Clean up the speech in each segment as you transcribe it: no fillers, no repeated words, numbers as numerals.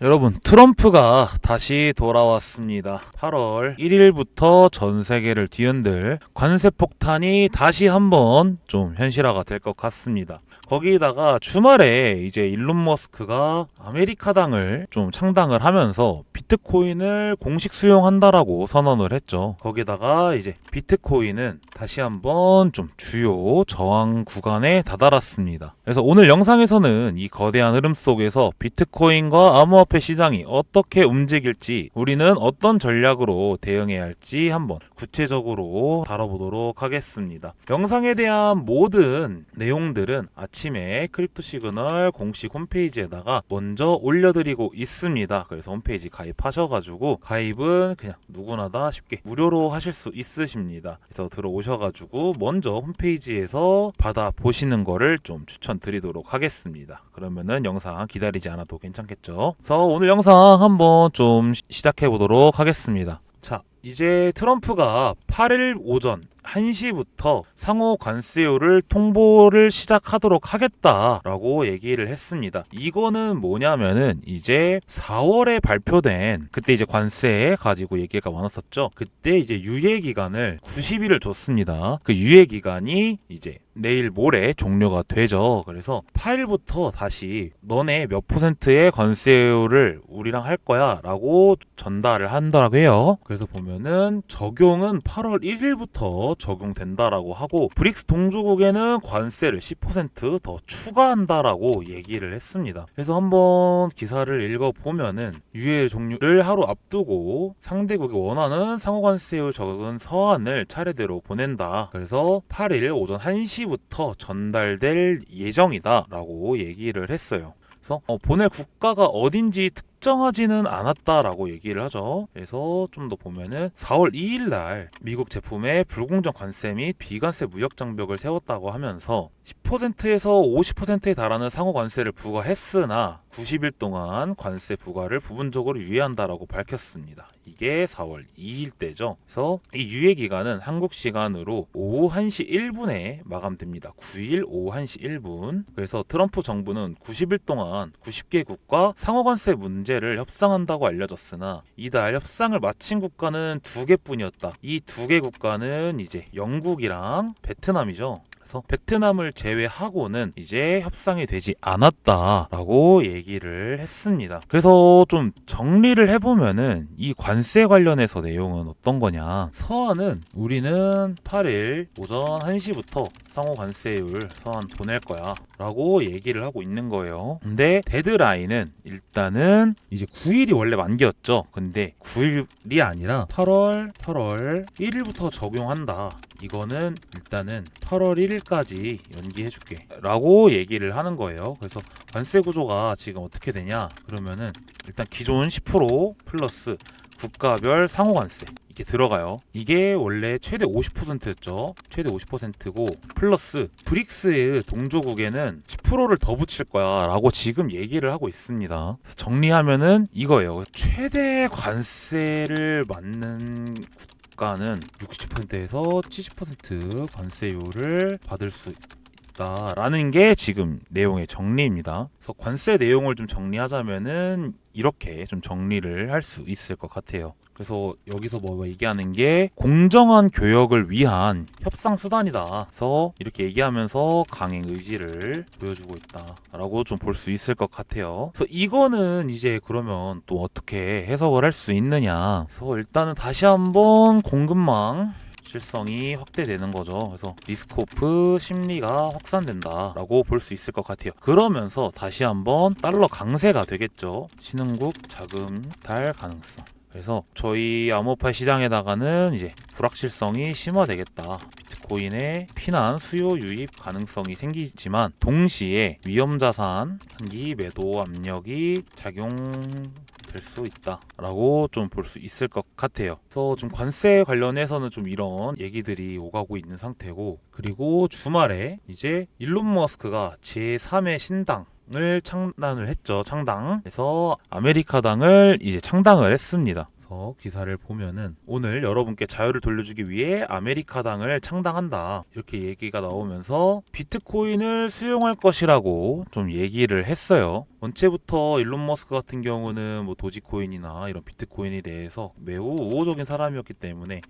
여러분, 트럼프가 다시 돌아왔습니다. 8월 1일부터 전 세계를 뒤흔들 관세 폭탄이 다시 한번 좀 현실화가 될 것 같습니다. 거기다가 주말에 이제 일론 머스크가 아메리카당을 좀 창당을 하면서 비트코인을 공식 수용한다라고 선언을 했죠. 거기다가 이제 비트코인은 다시 한번 좀 주요 저항 구간에 다다랐습니다. 그래서 오늘 영상에서는 이 거대한 흐름 속에서 비트코인과 암호화폐 시장이 어떻게 움직일지, 우리는 어떤 전략으로 대응해야 할지 한번 구체적으로 다뤄보도록 하겠습니다. 영상에 대한 모든 내용들은 아침에 크립토 시그널 공식 홈페이지에다가 먼저 올려드리고 있습니다. 그래서 홈페이지 가입하셔가지고, 가입은 그냥 누구나 다 쉽게 무료로 하실 수 있으십니다. 그래서 들어오셔가지고 먼저 홈페이지에서 받아보시는 거를 좀 추천드리도록 하겠습니다. 그러면은 영상 기다리지 않아도 괜찮겠죠? 그래서 오늘 영상 한번 좀 시작해 보도록 하겠습니다. 자, 이제 트럼프가 8일 오전 1시부터 상호 관세율을 통보를 시작하도록 하겠다라고 얘기를 했습니다. 이거는 뭐냐면은 이제 4월에 발표된, 그때 이제 관세 가지고 얘기가 많았었죠. 그때 이제 유예 기간을 90일을 줬습니다. 그 유예 기간이 이제 내일 모레 종료가 되죠. 그래서 8일부터 다시 너네 몇 %의 관세율을 우리랑 할 거야 라고 전달을 한다고 해요. 그래서 보면은 적용은 8월 1일부터 적용된다라고 하고, 브릭스 동조국에는 관세를 10% 더 추가한다라고 얘기를 했습니다. 그래서 한번 기사를 읽어보면은 유예 종료를 하루 앞두고 상대국이 원하는 상호관세율 적은 서한을 차례대로 보낸다. 그래서 8일 오전 1시부터 전달될 예정이다 라고 얘기를 했어요. 그래서 보낼 국가가 어딘지 특정하지는 않았다라고 얘기를 하죠. 그래서 좀 더 보면은 4월 2일 날 미국 제품의 불공정 관세 및 비관세 무역 장벽을 세웠다고 하면서 10%에서 50%에 달하는 상호 관세를 부과했으나 90일 동안 관세 부과를 부분적으로 유예한다라고 밝혔습니다. 이게 4월 2일 때죠. 그래서 이 유예 기간은 한국 시간으로 오후 1시 1분에 마감됩니다. 9일 오후 1시 1분. 그래서 트럼프 정부는 90일 동안 90개국과 상호 관세 문제를 협상한다고 알려졌으나 이달 협상을 마친 국가는 2개뿐이었다. 이 2개 국가는 이제 영국이랑 베트남이죠. 그래서 베트남을 제외하고는 이제 협상이 되지 않았다라고 얘기를 했습니다. 그래서 좀 정리를 해보면은 이 관세 관련해서 내용은 어떤 거냐. 서한은 우리는 8일 오전 1시부터 상호 관세율 서한 보낼 거야 라고 얘기를 하고 있는 거예요. 근데 데드라인은 일단은 이제 9일이 원래 만기였죠. 근데 9일이 아니라 8월 1일부터 적용한다. 이거는 일단은 8월 1일까지 연기해줄게 라고 얘기를 하는 거예요. 그래서 관세 구조가 지금 어떻게 되냐 그러면은 일단 기존 10% 플러스 국가별 상호관세 이게 들어가요. 이게 원래 최대 50%였죠. 최대 50%고 플러스 브릭스의 동조국에는 10%를 더 붙일 거야 라고 지금 얘기를 하고 있습니다. 그래서 정리하면은 이거예요. 최대 관세를 맞는 국가는 60%에서 70% 관세율을 받을 수 있다라는 게 지금 내용의 정리입니다. 그래서 관세 내용을 좀 정리하자면은 이렇게 좀 정리를 할 수 있을 것 같아요. 그래서 여기서 뭐 얘기하는 게 공정한 교역을 위한 협상 수단이다. 그래서 이렇게 얘기하면서 강행 의지를 보여주고 있다라고 좀 볼 수 있을 것 같아요. 그래서 이거는 이제 그러면 또 어떻게 해석을 할 수 있느냐. 그래서 일단은 다시 한번 공급망 실성이 확대되는 거죠. 그래서 리스크오프 심리가 확산된다라고 볼 수 있을 것 같아요. 그러면서 다시 한번 달러 강세가 되겠죠. 신흥국 자금 달 가능성. 그래서 저희 암호화폐 시장에다가는 이제 불확실성이 심화되겠다. 비트코인의 피난 수요 유입 가능성이 생기지만 동시에 위험자산 한기 매도 압력이 작용될 수 있다라고 좀 볼 수 있을 것 같아요. 그래서 좀 관세 관련해서는 좀 이런 얘기들이 오가고 있는 상태고, 그리고 주말에 이제 일론 머스크가 제3의 신당 을 창단을 했죠. 창당해서 아메리카당을 이제 창당을 했습니다. 그래서 기사를 보면은 오늘 여러분께 자유를 돌려주기 위해 아메리카당을 창당한다 이렇게 얘기가 나오면서 비트코인을 수용할 것이라고 좀 얘기를 했어요. 원체부터 일론 머스크 같은 경우는 뭐 도지코인이나 이런 비트코인에 대해서 매우 우호적인 사람이었기 때문에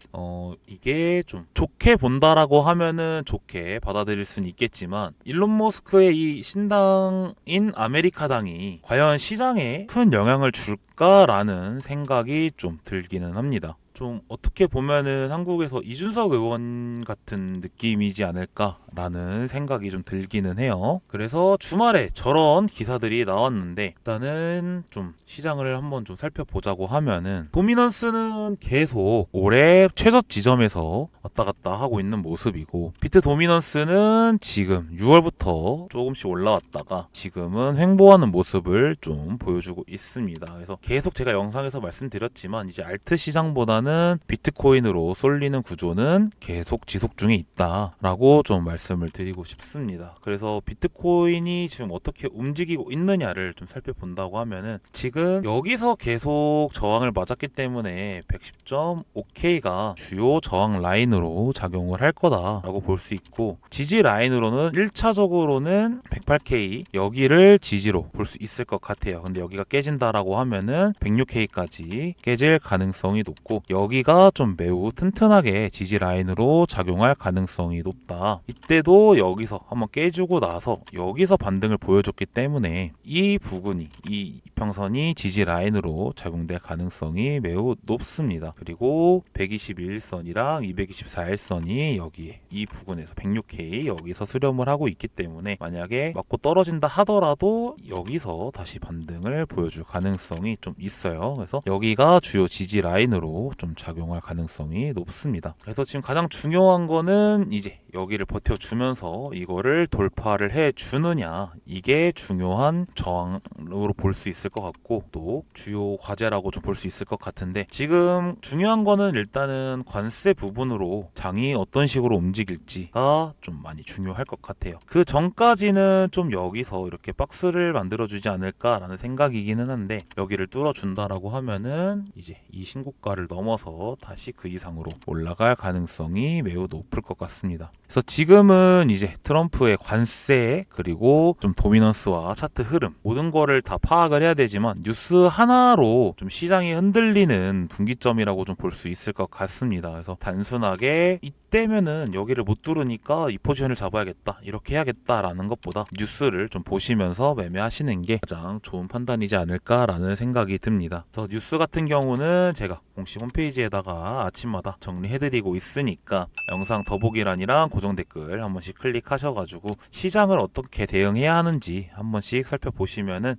이게 좀 좋게 본다라고 하면은 좋게 받아들일 수는 있겠지만, 일론 머스크의 이 신당인 아메리카당이 과연 시장에 큰 영향을 줄까라는 생각이 좀 들기는 합니다. 좀 어떻게 보면은 한국에서 이준석 의원 같은 느낌이지 않을까라는 생각이 좀 들기는 해요. 그래서 주말에 저런 기사들이 나왔는데, 일단은 좀 시장을 한번 좀 살펴보자고 하면은 도미넌스는 계속 올해 최저 지점에서 왔다 갔다 하고 있는 모습이고, 비트 도미넌스는 지금 6월부터 조금씩 올라왔다가 지금은 횡보하는 모습을 좀 보여주고 있습니다. 그래서 계속 제가 영상에서 말씀드렸지만, 이제 알트 시장보다는 비트코인으로 쏠리는 구조는 계속 지속 중에 있다라고 좀 말씀을 드리고 싶습니다. 그래서 비트코인이 지금 어떻게 움직이고 있느냐를 좀 살펴본다고 하면은, 지금 여기서 계속 저항을 맞았기 때문에 110.5K가 주요 저항 라인으로 작용을 할 거다라고 볼 수 있고, 지지 라인으로는 1차적으로는 108K 여기를 지지로 볼 수 있을 것 같아요. 근데 여기가 깨진다라고 하면은 106K까지 깨질 가능성이 높고, 여기가 좀 매우 튼튼하게 지지 라인으로 작용할 가능성이 높다. 이때도 여기서 한번 깨주고 나서 여기서 반등을 보여줬기 때문에 이 부근이, 이 이평선이 지지 라인으로 작용될 가능성이 매우 높습니다. 그리고 121선이랑 224일선이 여기에 이 부근에서 106K 여기서 수렴을 하고 있기 때문에, 만약에 맞고 떨어진다 하더라도 여기서 다시 반등을 보여줄 가능성이 좀 있어요. 그래서 여기가 주요 지지 라인으로 좀 작용할 가능성이 높습니다. 그래서 지금 가장 중요한 거는 이제 여기를 버텨주면서 이거를 돌파를 해주느냐, 이게 중요한 저항으로 볼 수 있을 것 같고, 또 주요 과제라고 좀 볼 수 있을 것 같은데, 지금 중요한 거는 일단은 관세 부분으로 장이 어떤 식으로 움직일지가 좀 많이 중요할 것 같아요. 그 전까지는 좀 여기서 이렇게 박스를 만들어주지 않을까라는 생각이기는 한데, 여기를 뚫어준다라고 하면은 이제 이 신고가를 넘어서 다시 그 이상으로 올라갈 가능성이 매우 높을 것 같습니다. 그래서 지금은 이제 트럼프의 관세, 그리고 좀 도미넌스와 차트 흐름, 모든 거를 다 파악을 해야 되지만, 뉴스 하나로 좀 시장이 흔들리는 분기점이라고 좀 볼 수 있을 것 같습니다. 그래서 단순하게 이때면은 여기를 못 뚫으니까 이 포지션을 잡아야겠다, 이렇게 해야겠다라는 것보다 뉴스를 좀 보시면서 매매하시는 게 가장 좋은 판단이지 않을까라는 생각이 듭니다. 그래서 뉴스 같은 경우는 제가 공식 홈페이지에다가 아침마다 정리해드리고 있으니까, 영상 더보기란이랑 고정 댓글 한 번씩 클릭하셔가지고 시장을 어떻게 대응해야 하는지 한 번씩 살펴보시면은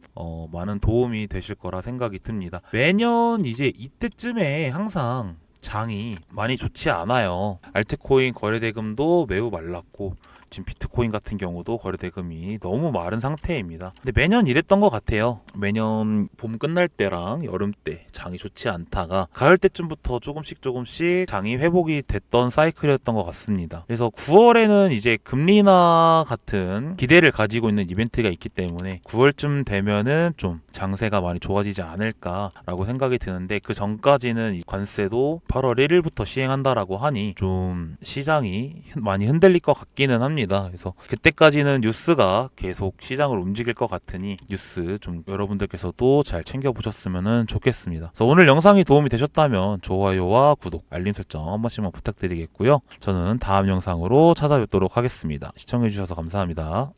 많은 도움이 되실 거라 생각이 듭니다. 매년 이제 이때쯤에 항상 장이 많이 좋지 않아요. 알트코인 거래대금도 매우 말랐고, 지금 비트코인 같은 경우도 거래대금이 너무 마른 상태입니다. 근데 매년 이랬던 것 같아요. 매년 봄 끝날 때랑 여름 때 장이 좋지 않다가 가을 때쯤부터 조금씩 장이 회복이 됐던 사이클이었던 것 같습니다. 그래서 9월에는 이제 금리 인하 같은 기대를 가지고 있는 이벤트가 있기 때문에 9월쯤 되면은 좀 장세가 많이 좋아지지 않을까라고 생각이 드는데, 그 전까지는 이 관세도 8월 1일부터 시행한다라고 하니 좀 시장이 많이 흔들릴 것 같기는 합니다. 그래서 그때까지는 뉴스가 계속 시장을 움직일 것 같으니 뉴스 좀 여러분들께서도 잘 챙겨보셨으면 좋겠습니다. 그래서 오늘 영상이 도움이 되셨다면 좋아요와 구독, 알림 설정 한 번씩만 부탁드리겠고요. 저는 다음 영상으로 찾아뵙도록 하겠습니다. 시청해주셔서 감사합니다.